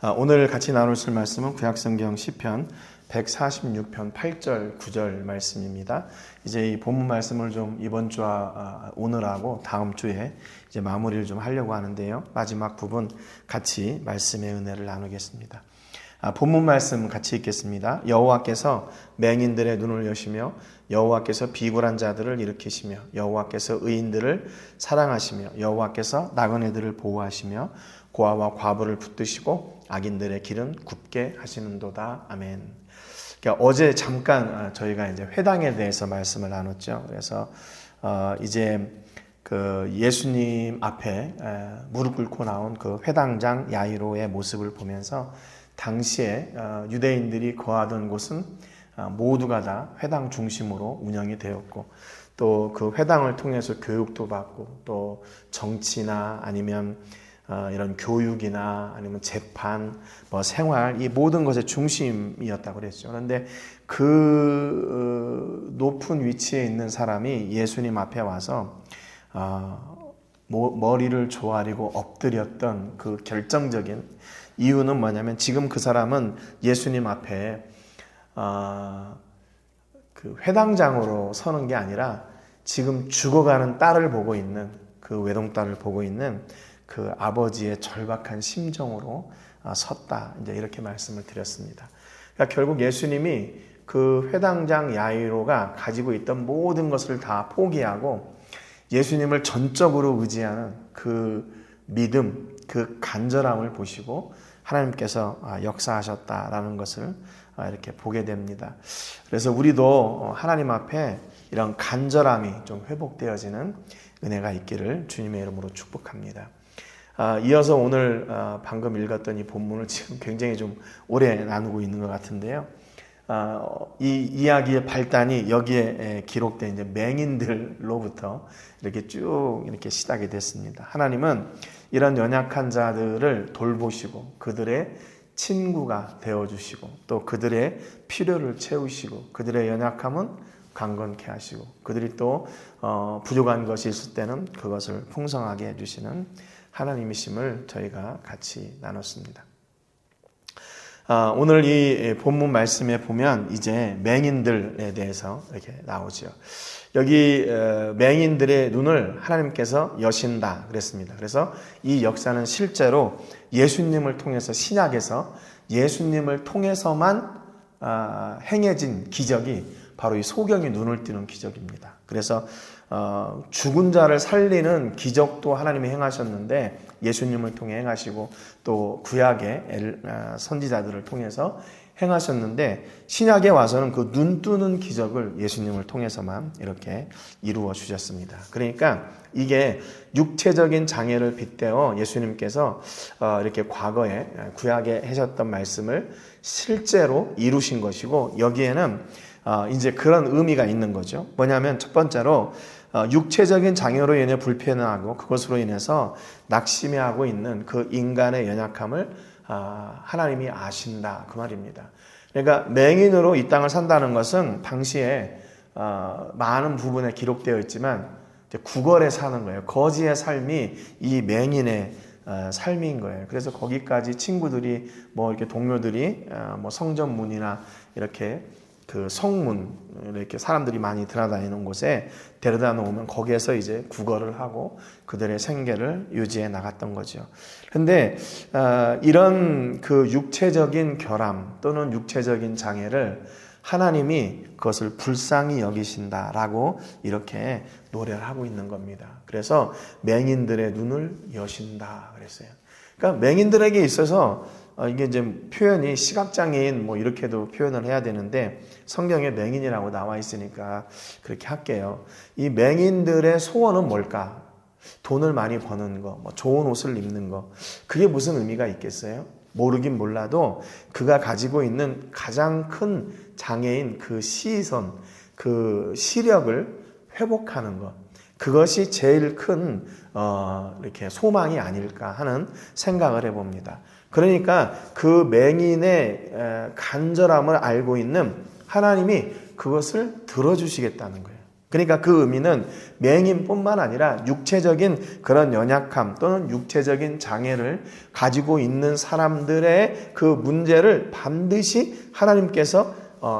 오늘 같이 나눌 말씀은 구약성경 시편 146편 8절 9절 말씀입니다. 이제 이 본문 말씀을 좀 이번 주와 오늘하고 다음 주에 이제 마무리를 좀 하려고 하는데요. 마지막 부분 같이 말씀의 은혜를 나누겠습니다. 본문 말씀 같이 읽겠습니다. 여호와께서 맹인들의 눈을 여시며 여호와께서 비굴한 자들을 일으키시며 여호와께서 의인들을 사랑하시며 여호와께서 나그네들을 보호하시며 고아와 과부를 붙드시고 악인들의 길은 굽게 하시는도다. 아멘. 그러니까 어제 잠깐 저희가 이제 회당에 대해서 말씀을 나눴죠. 그래서 이제 그 예수님 앞에 무릎 꿇고 나온 그 회당장 야이로의 모습을 보면서 당시에 유대인들이 거하던 곳은 모두가 다 회당 중심으로 운영이 되었고 또 그 회당을 통해서 교육도 받고 또 정치나 아니면 이런 교육이나 아니면 재판, 생활 이 모든 것의 중심이었다고 그랬죠. 그런데 그 높은 위치에 있는 사람이 예수님 앞에 와서 머리를 조아리고 엎드렸던 그 결정적인 이유는 뭐냐면 지금 그 사람은 예수님 앞에 그 회당장으로 서는 게 아니라 지금 죽어가는 딸을 보고 있는 그 외동딸을 보고 있는 그 아버지의 절박한 심정으로 섰다. 이제 이렇게 말씀을 드렸습니다. 그러니까 결국 예수님이 그 회당장 야이로가 가지고 있던 모든 것을 다 포기하고 예수님을 전적으로 의지하는 그 믿음, 그 간절함을 보시고 하나님께서 역사하셨다라는 것을 이렇게 보게 됩니다. 그래서 우리도 하나님 앞에 이런 간절함이 좀 회복되어지는 은혜가 있기를 주님의 이름으로 축복합니다. 이어서 오늘 방금 읽었던 이 본문을 지금 굉장히 좀 오래 나누고 있는 것 같은데요. 이 이야기의 발단이 여기에 기록된 이제 맹인들로부터 이렇게 쭉 이렇게 시작이 됐습니다. 하나님은 이런 연약한 자들을 돌보시고 그들의 친구가 되어주시고 또 그들의 필요를 채우시고 그들의 연약함은 강건케 하시고 그들이 또 부족한 것이 있을 때는 그것을 풍성하게 해주시는 하나님이심을 저희가 같이 나눴습니다. 오늘 이 본문 말씀에 보면 이제 맹인들에 대해서 이렇게 나오죠. 여기 맹인들의 눈을 하나님께서 여신다 그랬습니다. 그래서 이 역사는 실제로 예수님을 통해서 신약에서 예수님을 통해서만 행해진 기적이 바로 이 소경이 눈을 뜨는 기적입니다. 그래서 죽은 자를 살리는 기적도 하나님이 행하셨는데 예수님을 통해 행하시고 또 구약의 선지자들을 통해서 행하셨는데 신약에 와서는 그 눈 뜨는 기적을 예수님을 통해서만 이렇게 이루어 주셨습니다. 그러니까 이게 육체적인 장애를 빗대어 예수님께서 이렇게 과거에 구약에 하셨던 말씀을 실제로 이루신 것이고 여기에는 이제 그런 의미가 있는 거죠. 뭐냐면 첫 번째로 육체적인 장애로 인해 불편하고 그것으로 인해서 낙심해하고 있는 그 인간의 연약함을 하나님이 아신다 그 말입니다. 그러니까 맹인으로 이 땅을 산다는 것은 당시에 많은 부분에 기록되어 있지만 구걸에 사는 거예요. 거지의 삶이 이 맹인의 삶인 거예요. 그래서 거기까지 친구들이 이렇게 동료들이 성전문이나 이렇게 그 성문 이렇게 사람들이 많이 드나다니는 곳에 데려다 놓으면 거기에서 이제 구걸을 하고 그들의 생계를 유지해 나갔던 거죠. 그런데 이런 그 육체적인 결함 또는 육체적인 장애를 하나님이 그것을 불쌍히 여기신다라고 이렇게 노래를 하고 있는 겁니다. 그래서 맹인들의 눈을 여신다 그랬어요. 그러니까 맹인들에게 있어서 이게 이제 표현이 시각장애인 이렇게도 표현을 해야 되는데 성경에 맹인이라고 나와 있으니까 그렇게 할게요. 이 맹인들의 소원은 뭘까? 돈을 많이 버는 거, 좋은 옷을 입는 거. 그게 무슨 의미가 있겠어요? 모르긴 몰라도 그가 가지고 있는 가장 큰 장애인 그 시선, 그 시력을 회복하는 것. 그것이 제일 큰 이렇게 소망이 아닐까 하는 생각을 해봅니다. 그러니까 그 맹인의 간절함을 알고 있는 하나님이 그것을 들어주시겠다는 거예요. 그러니까 그 의미는 맹인뿐만 아니라 육체적인 그런 연약함 또는 육체적인 장애를 가지고 있는 사람들의 그 문제를 반드시 하나님께서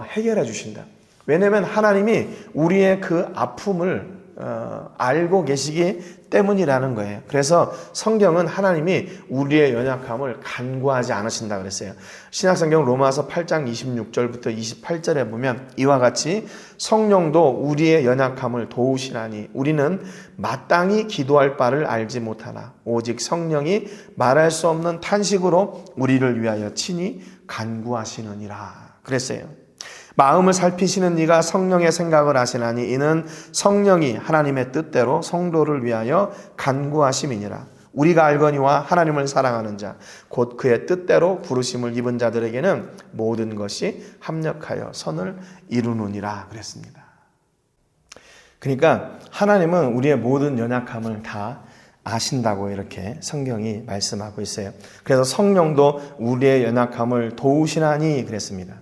해결해 주신다. 왜냐하면 하나님이 우리의 그 아픔을 알고 계시기 때문이라는 거예요. 그래서 성경은 하나님이 우리의 연약함을 간구하지 않으신다 그랬어요. 신약성경 로마서 8장 26절부터 28절에 보면 이와 같이 성령도 우리의 연약함을 도우시나니 우리는 마땅히 기도할 바를 알지 못하나 오직 성령이 말할 수 없는 탄식으로 우리를 위하여 친히 간구하시느니라 그랬어요. 마음을 살피시는 이가 성령의 생각을 아시나니 이는 성령이 하나님의 뜻대로 성도를 위하여 간구하심이니라. 우리가 알거니와 하나님을 사랑하는 자 곧 그의 뜻대로 부르심을 입은 자들에게는 모든 것이 합력하여 선을 이루느니라 그랬습니다. 그러니까 하나님은 우리의 모든 연약함을 다 아신다고 이렇게 성경이 말씀하고 있어요. 그래서 성령도 우리의 연약함을 도우시나니 그랬습니다.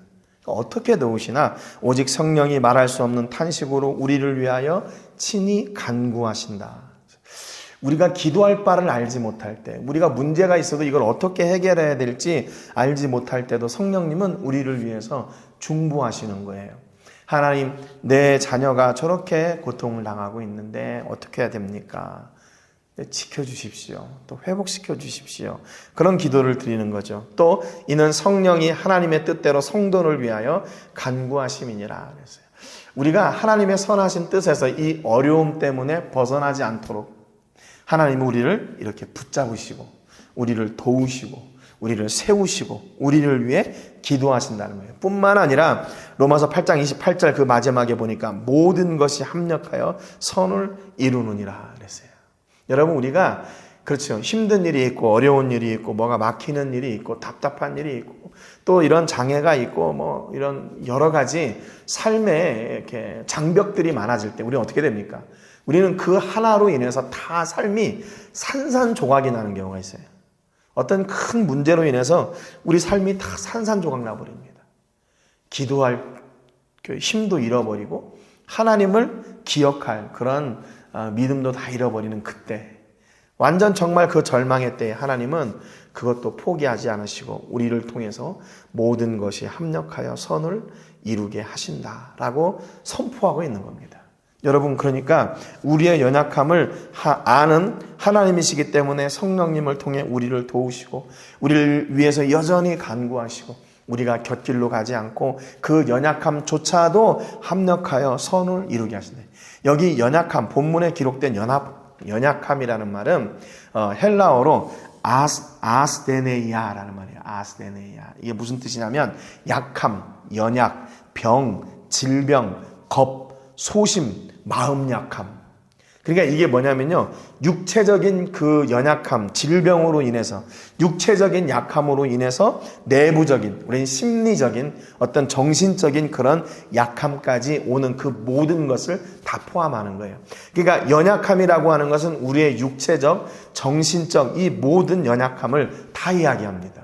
어떻게 도우시나 오직 성령이 말할 수 없는 탄식으로 우리를 위하여 친히 간구하신다. 우리가 기도할 바를 알지 못할 때, 우리가 문제가 있어도 이걸 어떻게 해결해야 될지 알지 못할 때도 성령님은 우리를 위해서 중보하시는 거예요. 하나님, 내 자녀가 저렇게 고통을 당하고 있는데 어떻게 해야 됩니까? 지켜주십시오. 또 회복시켜 주십시오. 그런 기도를 드리는 거죠. 또 이는 성령이 하나님의 뜻대로 성도를 위하여 간구하심이니라 그랬어요. 우리가 하나님의 선하신 뜻에서 이 어려움 때문에 벗어나지 않도록 하나님은 우리를 이렇게 붙잡으시고 우리를 도우시고 우리를 세우시고 우리를 위해 기도하신다는 거예요. 뿐만 아니라 로마서 8장 28절 그 마지막에 보니까 모든 것이 합력하여 선을 이루느니라 그랬어요. 여러분 우리가 그렇죠. 힘든 일이 있고 어려운 일이 있고 뭐가 막히는 일이 있고 답답한 일이 있고 또 이런 장애가 있고 뭐 이런 여러 가지 삶에 이렇게 장벽들이 많아질 때 우리는 어떻게 됩니까? 우리는 그 하나로 인해서 다 삶이 산산조각이 나는 경우가 있어요. 어떤 큰 문제로 인해서 우리 삶이 다 산산조각 나버립니다. 기도할 힘도 잃어버리고 하나님을 기억할 그런 믿음도 다 잃어버리는 그때 완전 정말 그 절망의 때에 하나님은 그것도 포기하지 않으시고 우리를 통해서 모든 것이 합력하여 선을 이루게 하신다라고 선포하고 있는 겁니다. 여러분 그러니까 우리의 연약함을 아는 하나님이시기 때문에 성령님을 통해 우리를 도우시고 우리를 위해서 여전히 간구하시고 우리가 곁길로 가지 않고 그 연약함조차도 합력하여 선을 이루게 하신다. 여기 연약함, 본문에 기록된 연약함이라는 말은 헬라어로 아스데네이아라는 말이에요. 아스데네이아. 이게 무슨 뜻이냐면 약함, 연약, 병, 질병, 겁, 소심, 마음 약함. 그러니까 이게 뭐냐면요. 육체적인 그 연약함, 질병으로 인해서 육체적인 약함으로 인해서 내부적인, 우리는 심리적인 어떤 정신적인 그런 약함까지 오는 그 모든 것을 다 포함하는 거예요. 그러니까 연약함이라고 하는 것은 우리의 육체적, 정신적 이 모든 연약함을 다 이야기합니다.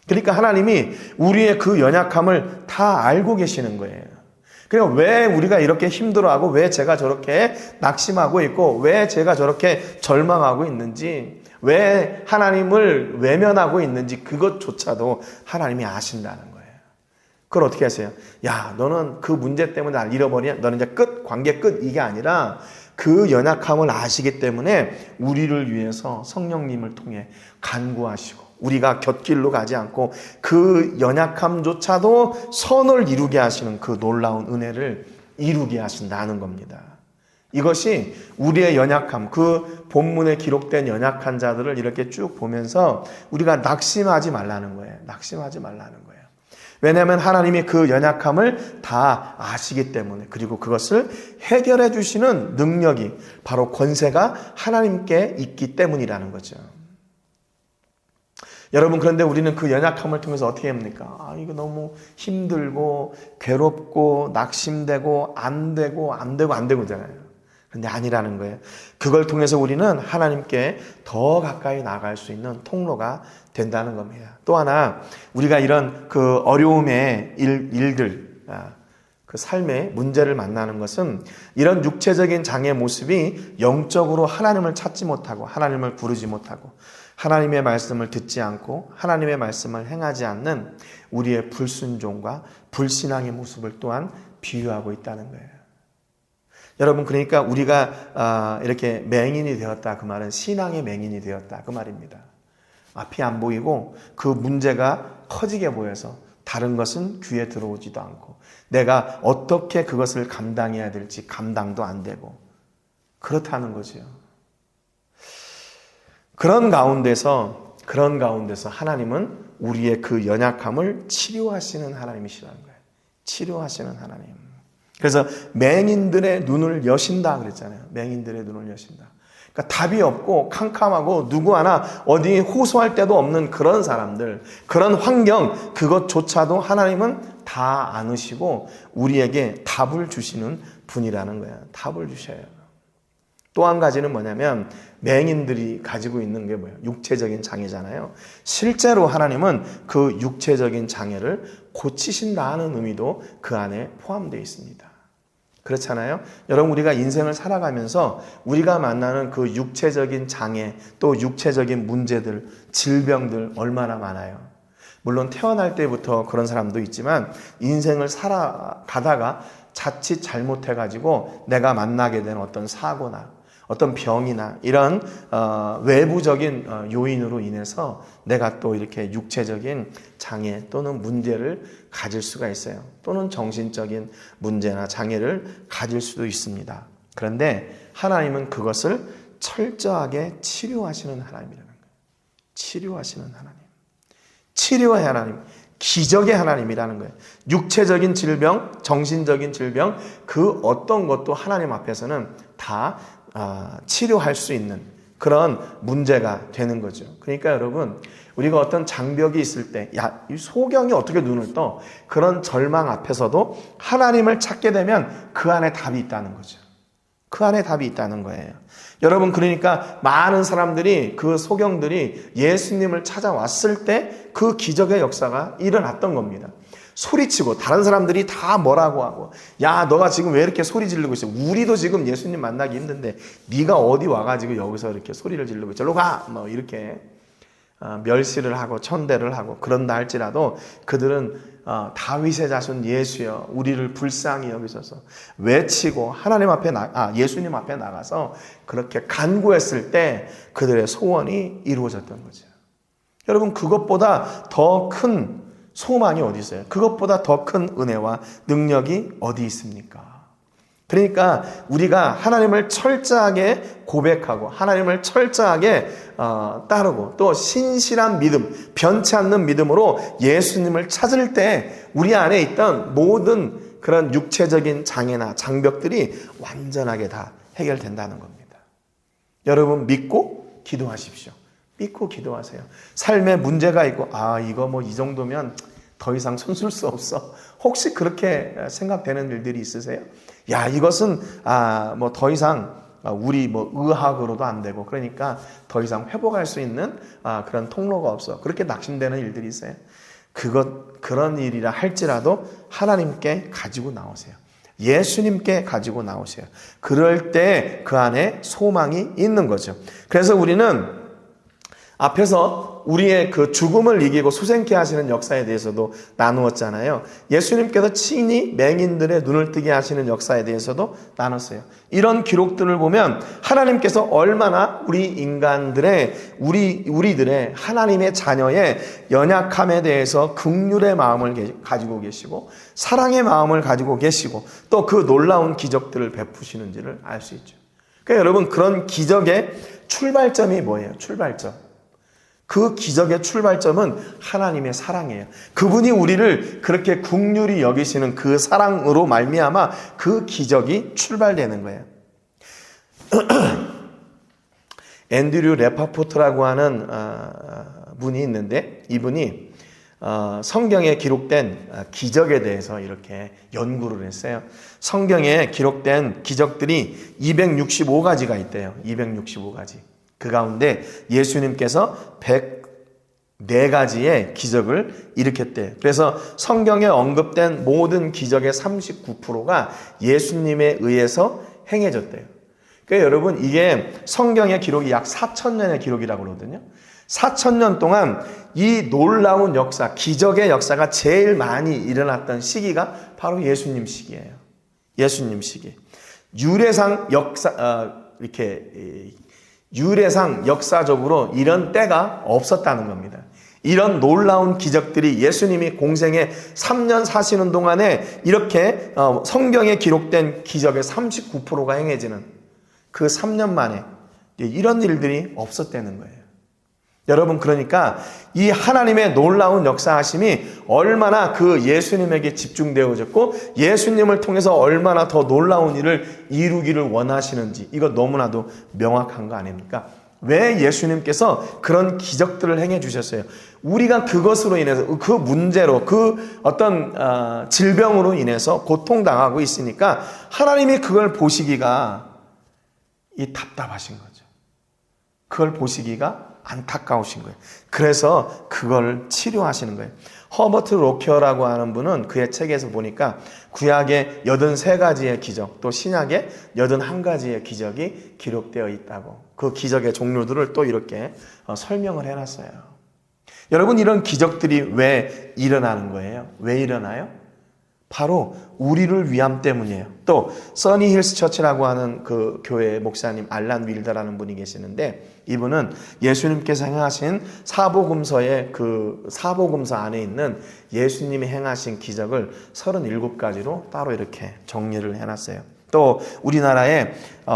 그러니까 하나님이 우리의 그 연약함을 다 알고 계시는 거예요. 그러니까 왜 우리가 이렇게 힘들어하고 왜 제가 저렇게 낙심하고 있고 왜 제가 저렇게 절망하고 있는지 왜 하나님을 외면하고 있는지 그것조차도 하나님이 아신다는 거예요. 그걸 어떻게 하세요? 야, 너는 그 문제 때문에 날 잃어버리냐? 너는 이제 끝, 관계 끝 이게 아니라 그 연약함을 아시기 때문에 우리를 위해서 성령님을 통해 간구하시고 우리가 곁길로 가지 않고 그 연약함조차도 선을 이루게 하시는 그 놀라운 은혜를 이루게 하신다는 겁니다. 이것이 우리의 연약함, 그 본문에 기록된 연약한 자들을 이렇게 쭉 보면서 우리가 낙심하지 말라는 거예요. 낙심하지 말라는 거예요. 왜냐하면 하나님이 그 연약함을 다 아시기 때문에 그리고 그것을 해결해 주시는 능력이 바로 권세가 하나님께 있기 때문이라는 거죠. 여러분 그런데 우리는 그 연약함을 통해서 어떻게 합니까? 이거 너무 힘들고 괴롭고 낙심되고 안 되고 잖아요. 그런데 아니라는 거예요. 그걸 통해서 우리는 하나님께 더 가까이 나갈 수 있는 통로가 된다는 겁니다. 또 하나 우리가 이런 그 어려움의 일들 그 삶의 문제를 만나는 것은 이런 육체적인 장애 모습이 영적으로 하나님을 찾지 못하고 하나님을 부르지 못하고 하나님의 말씀을 듣지 않고 하나님의 말씀을 행하지 않는 우리의 불순종과 불신앙의 모습을 또한 비유하고 있다는 거예요. 여러분, 그러니까 우리가 이렇게 맹인이 되었다, 그 말은 신앙의 맹인이 되었다, 그 말입니다. 앞이 안 보이고 그 문제가 커지게 보여서 다른 것은 귀에 들어오지도 않고 내가 어떻게 그것을 감당해야 될지 감당도 안 되고 그렇다는 거죠. 그런 가운데서 하나님은 우리의 그 연약함을 치료하시는 하나님이시라는 거예요. 치료하시는 하나님. 그래서 맹인들의 눈을 여신다 그랬잖아요. 맹인들의 눈을 여신다. 그러니까 답이 없고 캄캄하고 누구 하나 어디 호소할 데도 없는 그런 사람들, 그런 환경, 그것조차도 하나님은 다 안으시고 우리에게 답을 주시는 분이라는 거예요. 답을 주셔요. 또 한 가지는 뭐냐면 맹인들이 가지고 있는 게 뭐예요? 육체적인 장애잖아요. 실제로 하나님은 그 육체적인 장애를 고치신다는 의미도 그 안에 포함되어 있습니다. 그렇잖아요. 여러분, 우리가 인생을 살아가면서 우리가 만나는 그 육체적인 장애, 또 육체적인 문제들, 질병들 얼마나 많아요. 물론 태어날 때부터 그런 사람도 있지만 인생을 살아가다가 자칫 잘못해가지고 내가 만나게 된 어떤 사고나 어떤 병이나 이런 외부적인 요인으로 인해서 내가 또 이렇게 육체적인 장애 또는 문제를 가질 수가 있어요. 또는 정신적인 문제나 장애를 가질 수도 있습니다. 그런데 하나님은 그것을 철저하게 치료하시는 하나님이라는 거예요. 치료하시는 하나님. 치료의 하나님. 기적의 하나님이라는 거예요. 육체적인 질병, 정신적인 질병, 그 어떤 것도 하나님 앞에서는 다 치료할 수 있는 그런 문제가 되는 거죠. 그러니까 여러분, 우리가 어떤 장벽이 있을 때, 야, 이 소경이 어떻게 눈을 떠? 그런 절망 앞에서도 하나님을 찾게 되면 그 안에 답이 있다는 거죠. 그 안에 답이 있다는 거예요. 여러분, 그러니까 많은 사람들이, 그 소경들이 예수님을 찾아왔을 때 그 기적의 역사가 일어났던 겁니다. 소리치고 다른 사람들이 다 뭐라고 하고, 야, 너가 지금 왜 이렇게 소리 지르고 있어? 우리도 지금 예수님 만나기 힘든데 네가 어디 와가지고 여기서 이렇게 소리를 지르고 있어? 절로 가! 뭐 이렇게 멸시를 하고 천대를 하고 그런다 할지라도 그들은 다윗의 자손 예수여, 우리를 불쌍히 여기셔서 외치고 하나님 앞에 예수님 앞에 나가서 그렇게 간구했을 때 그들의 소원이 이루어졌던 거죠. 여러분, 그것보다 더 큰 소망이 어디 있어요? 그것보다 더 큰 은혜와 능력이 어디 있습니까? 그러니까 우리가 하나님을 철저하게 고백하고 하나님을 철저하게 따르고 또 신실한 믿음, 변치 않는 믿음으로 예수님을 찾을 때 우리 안에 있던 모든 그런 육체적인 장애나 장벽들이 완전하게 다 해결된다는 겁니다. 여러분, 믿고 기도하십시오. 믿고 기도하세요. 삶에 문제가 있고 이거 뭐 이 정도면 더 이상 손쓸 수 없어. 혹시 그렇게 생각되는 일들이 있으세요? 야, 이것은 뭐 더 이상 우리 뭐 의학으로도 안 되고 그러니까 더 이상 회복할 수 있는 그런 통로가 없어. 그렇게 낙심되는 일들이 있어요. 그런 일이라 할지라도 하나님께 가지고 나오세요. 예수님께 가지고 나오세요. 그럴 때 그 안에 소망이 있는 거죠. 그래서 우리는 앞에서 우리의 그 죽음을 이기고 수생케 하시는 역사에 대해서도 나누었잖아요. 예수님께서 친히 맹인들의 눈을 뜨게 하시는 역사에 대해서도 나눴어요. 이런 기록들을 보면 하나님께서 얼마나 우리 인간들의 우리들의 하나님의 자녀의 연약함에 대해서 긍휼의 마음을 가지고 계시고 사랑의 마음을 가지고 계시고 또 그 놀라운 기적들을 베푸시는지를 알 수 있죠. 그러니까 여러분, 그런 기적의 출발점이 뭐예요? 출발점. 그 기적의 출발점은 하나님의 사랑이에요. 그분이 우리를 그렇게 긍휼히 여기시는 그 사랑으로 말미암아 그 기적이 출발되는 거예요. 앤드류 레파포트라고 하는 분이 있는데 이분이 성경에 기록된 기적에 대해서 이렇게 연구를 했어요. 성경에 기록된 기적들이 265가지가 있대요. 265가지. 그 가운데 예수님께서 4가지의 기적을 일으켰대요. 그래서 성경에 언급된 모든 기적의 39%가 예수님에 의해서 행해졌대요. 그러니까 여러분, 이게 성경의 기록이 약 4,000년의 기록이라고 그러거든요. 4,000년 동안 이 놀라운 역사, 기적의 역사가 제일 많이 일어났던 시기가 바로 예수님 시기예요. 예수님 시기. 유래상 역사적으로 이런 때가 없었다는 겁니다. 이런 놀라운 기적들이 예수님이 공생에 3년 사시는 동안에 이렇게 성경에 기록된 기적의 39%가 행해지는 그 3년 만에 이런 일들이 없었다는 거예요. 여러분, 그러니까 이 하나님의 놀라운 역사하심이 얼마나 그 예수님에게 집중되어졌고 예수님을 통해서 얼마나 더 놀라운 일을 이루기를 원하시는지, 이거 너무나도 명확한 거 아닙니까? 왜 예수님께서 그런 기적들을 행해 주셨어요? 우리가 그것으로 인해서, 그 문제로, 그 어떤 질병으로 인해서 고통당하고 있으니까 하나님이 그걸 보시기가 답답하신 거죠. 그걸 보시기가 안타까우신 거예요. 그래서 그걸 치료하시는 거예요. 허버트 로케어라고 하는 분은 그의 책에서 보니까 구약의 83가지의 기적, 또 신약의 81가지의 기적이 기록되어 있다고, 그 기적의 종류들을 또 이렇게 설명을 해놨어요. 여러분, 이런 기적들이 왜 일어나는 거예요? 왜 일어나요? 바로 우리를 위함 때문이에요. 또 써니 힐스 처치라고 하는 그 교회의 목사님 알란 윌더라는 분이 계시는데, 이분은 예수님께서 행하신 사복음서의 그 사복음서 안에 있는 예수님이 행하신 기적을 37가지로 따로 이렇게 정리를 해놨어요. 또 우리나라의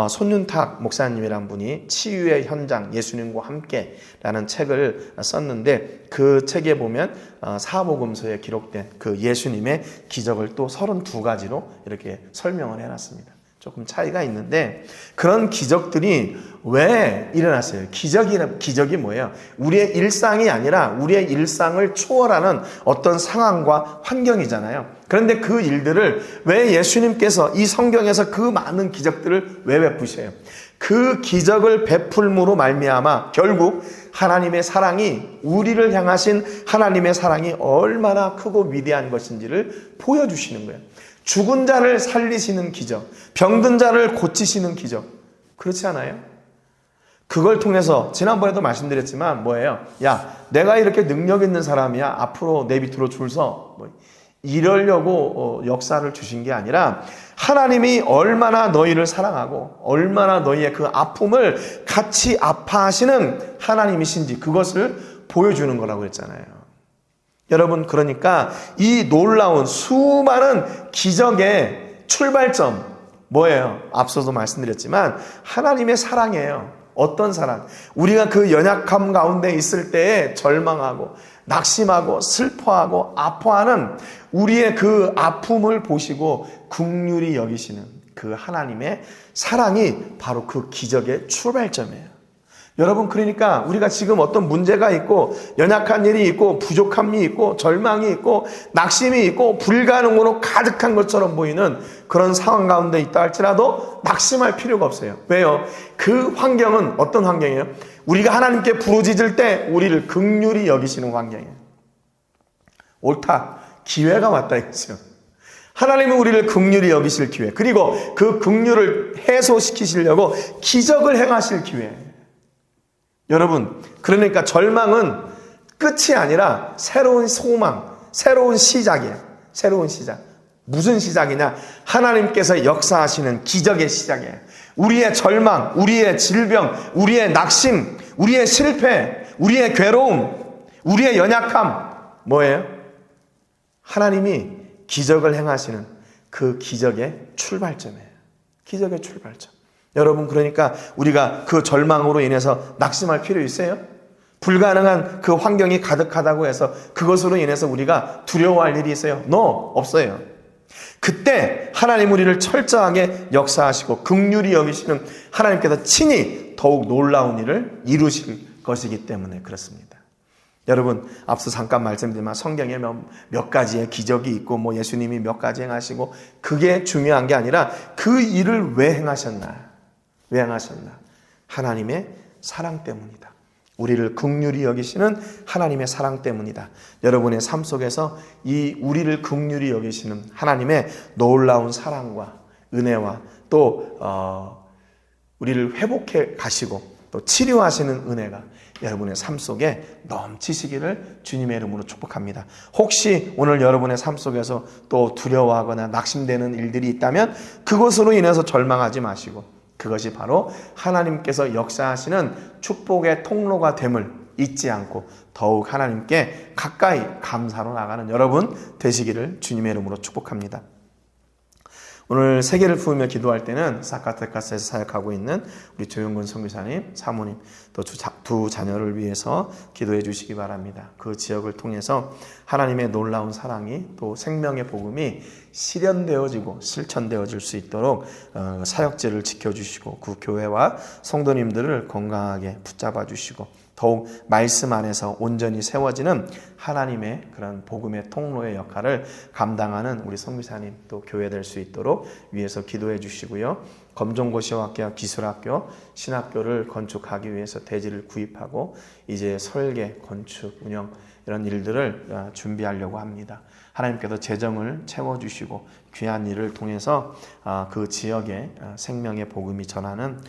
손윤탁 목사님이란 분이 치유의 현장 예수님과 함께라는 책을 썼는데, 그 책에 보면 사복음서에 기록된 그 예수님의 기적을 또 32가지로 이렇게 설명을 해놨습니다. 조금 차이가 있는데, 그런 기적들이 왜 일어났어요? 기적이 뭐예요? 우리의 일상이 아니라 우리의 일상을 초월하는 어떤 상황과 환경이잖아요. 그런데 그 일들을 왜 예수님께서 이 성경에서 그 많은 기적들을 왜 베푸셔요? 그 기적을 베풀므로 말미암아 결국 하나님의 사랑이, 우리를 향하신 하나님의 사랑이 얼마나 크고 위대한 것인지를 보여주시는 거예요. 죽은 자를 살리시는 기적, 병든 자를 고치시는 기적, 그렇지 않아요? 그걸 통해서 지난번에도 말씀드렸지만 뭐예요? 야, 내가 이렇게 능력 있는 사람이야, 앞으로 내 밑으로 줄 서, 이러려고 역사를 주신 게 아니라 하나님이 얼마나 너희를 사랑하고 얼마나 너희의 그 아픔을 같이 아파하시는 하나님이신지 그것을 보여주는 거라고 했잖아요. 여러분, 그러니까 이 놀라운 수많은 기적의 출발점 뭐예요? 앞서도 말씀드렸지만 하나님의 사랑이에요. 어떤 사랑? 우리가 그 연약함 가운데 있을 때에 절망하고 낙심하고 슬퍼하고 아파하는 우리의 그 아픔을 보시고 긍휼히 여기시는 그 하나님의 사랑이 바로 그 기적의 출발점이에요. 여러분, 그러니까 우리가 지금 어떤 문제가 있고 연약한 일이 있고 부족함이 있고 절망이 있고 낙심이 있고 불가능으로 가득한 것처럼 보이는 그런 상황 가운데 있다 할지라도 낙심할 필요가 없어요. 왜요? 그 환경은 어떤 환경이에요? 우리가 하나님께 부르짖을 때 우리를 긍휼히 여기시는 환경이에요. 옳다. 기회가 왔다 이거죠. 하나님은 우리를 긍휼히 여기실 기회, 그리고 그 긍휼을 해소시키시려고 기적을 행하실 기회. 여러분, 그러니까 절망은 끝이 아니라 새로운 소망, 새로운 시작이에요. 새로운 시작. 무슨 시작이냐? 하나님께서 역사하시는 기적의 시작이에요. 우리의 절망, 우리의 질병, 우리의 낙심, 우리의 실패, 우리의 괴로움, 우리의 연약함, 뭐예요? 하나님이 기적을 행하시는 그 기적의 출발점이에요. 기적의 출발점. 여러분, 그러니까 우리가 그 절망으로 인해서 낙심할 필요 있어요? 불가능한 그 환경이 가득하다고 해서 그것으로 인해서 우리가 두려워할 일이 있어요? No, 없어요. 그때 하나님 우리를 철저하게 역사하시고 긍휼히 여기시는 하나님께서 친히 더욱 놀라운 일을 이루실 것이기 때문에 그렇습니다. 여러분, 앞서 잠깐 말씀드렸지만 성경에 몇 가지의 기적이 있고 뭐 예수님이 몇 가지 행하시고 그게 중요한 게 아니라 그 일을 왜 행하셨나? 왜 행하셨나? 하나님의 사랑 때문이다. 우리를 긍휼히 여기시는 하나님의 사랑 때문이다. 여러분의 삶 속에서 이 우리를 긍휼히 여기시는 하나님의 놀라운 사랑과 은혜와 또 우리를 회복해 가시고 또 치료하시는 은혜가 여러분의 삶 속에 넘치시기를 주님의 이름으로 축복합니다. 혹시 오늘 여러분의 삶 속에서 또 두려워하거나 낙심되는 일들이 있다면 그것으로 인해서 절망하지 마시고 그것이 바로 하나님께서 역사하시는 축복의 통로가 됨을 잊지 않고 더욱 하나님께 가까이 감사로 나가는 여러분 되시기를 주님의 이름으로 축복합니다. 오늘 세계를 품으며 기도할 때는 사카테카스에서 사역하고 있는 우리 조영근 선교사님, 사모님 또 두 자녀를 위해서 기도해 주시기 바랍니다. 그 지역을 통해서 하나님의 놀라운 사랑이 또 생명의 복음이 실현되어지고 실천되어질 수 있도록 사역지를 지켜주시고 그 교회와 성도님들을 건강하게 붙잡아 주시고 더욱 말씀 안에서 온전히 세워지는 하나님의 그런 복음의 통로의 역할을 감당하는 우리 선교사님 또 교회 될 수 있도록 위해서 기도해 주시고요. 검정고시학교, 기술학교, 신학교를 건축하기 위해서 대지를 구입하고 이제 설계, 건축, 운영 이런 일들을 준비하려고 합니다. 하나님께서 재정을 채워주시고 귀한 일을 통해서 그 지역에 생명의 복음이 전하는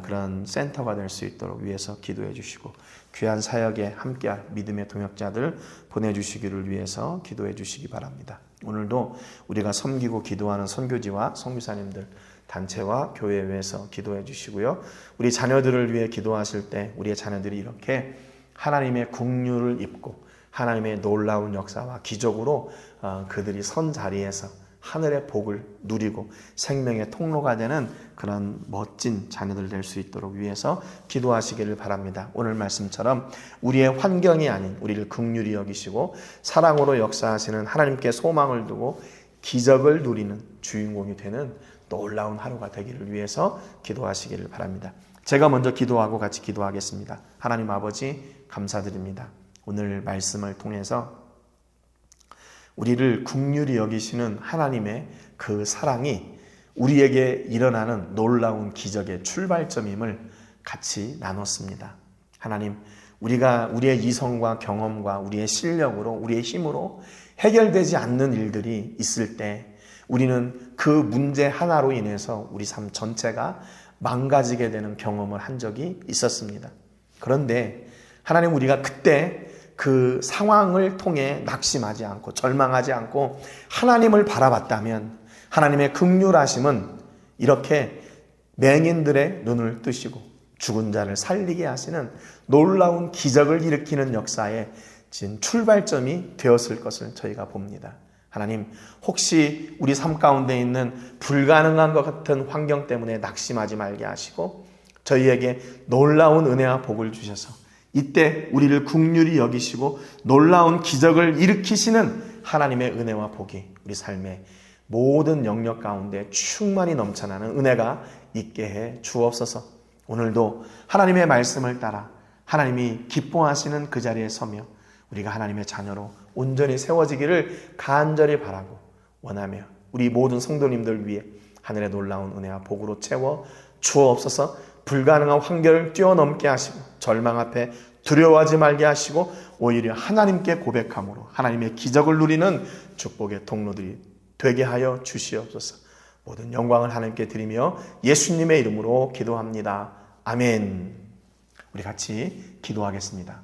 그런 센터가 될 수 있도록 위해서 기도해 주시고 귀한 사역에 함께할 믿음의 동역자들 보내주시기를 위해서 기도해 주시기 바랍니다. 오늘도 우리가 섬기고 기도하는 선교지와 선교사님들 단체와 교회에 위해서 기도해 주시고요. 우리 자녀들을 위해 기도하실 때 우리의 자녀들이 이렇게 하나님의 긍휼을 입고 하나님의 놀라운 역사와 기적으로 그들이 선 자리에서 하늘의 복을 누리고 생명의 통로가 되는 그런 멋진 자녀들 될 수 있도록 위해서 기도하시기를 바랍니다. 오늘 말씀처럼 우리의 환경이 아닌 우리를 긍휼히 여기시고 사랑으로 역사하시는 하나님께 소망을 두고 기적을 누리는 주인공이 되는 놀라운 하루가 되기를 위해서 기도하시기를 바랍니다. 제가 먼저 기도하고 같이 기도하겠습니다. 하나님 아버지 감사드립니다. 오늘 말씀을 통해서 우리를 긍휼히 여기시는 하나님의 그 사랑이 우리에게 일어나는 놀라운 기적의 출발점임을 같이 나눴습니다. 하나님, 우리가 우리의 이성과 경험과 우리의 실력으로 우리의 힘으로 해결되지 않는 일들이 있을 때 우리는 그 문제 하나로 인해서 우리 삶 전체가 망가지게 되는 경험을 한 적이 있었습니다. 그런데 하나님, 우리가 그때 그 상황을 통해 낙심하지 않고 절망하지 않고 하나님을 바라봤다면 하나님의 긍휼하심은 이렇게 맹인들의 눈을 뜨시고 죽은 자를 살리게 하시는 놀라운 기적을 일으키는 역사의 진 출발점이 되었을 것을 저희가 봅니다. 하나님, 혹시 우리 삶 가운데 있는 불가능한 것 같은 환경 때문에 낙심하지 말게 하시고 저희에게 놀라운 은혜와 복을 주셔서 이때 우리를 긍휼히 여기시고 놀라운 기적을 일으키시는 하나님의 은혜와 복이 우리 삶의 모든 영역 가운데 충만히 넘쳐나는 은혜가 있게 해 주옵소서. 오늘도 하나님의 말씀을 따라 하나님이 기뻐하시는 그 자리에 서며 우리가 하나님의 자녀로 온전히 세워지기를 간절히 바라고 원하며 우리 모든 성도님들 위해 하늘의 놀라운 은혜와 복으로 채워 주옵소서. 불가능한 환경을 뛰어넘게 하시고 절망 앞에 두려워하지 말게 하시고 오히려 하나님께 고백함으로 하나님의 기적을 누리는 축복의 통로들이 되게 하여 주시옵소서. 모든 영광을 하나님께 드리며 예수님의 이름으로 기도합니다. 아멘. 우리 같이 기도하겠습니다.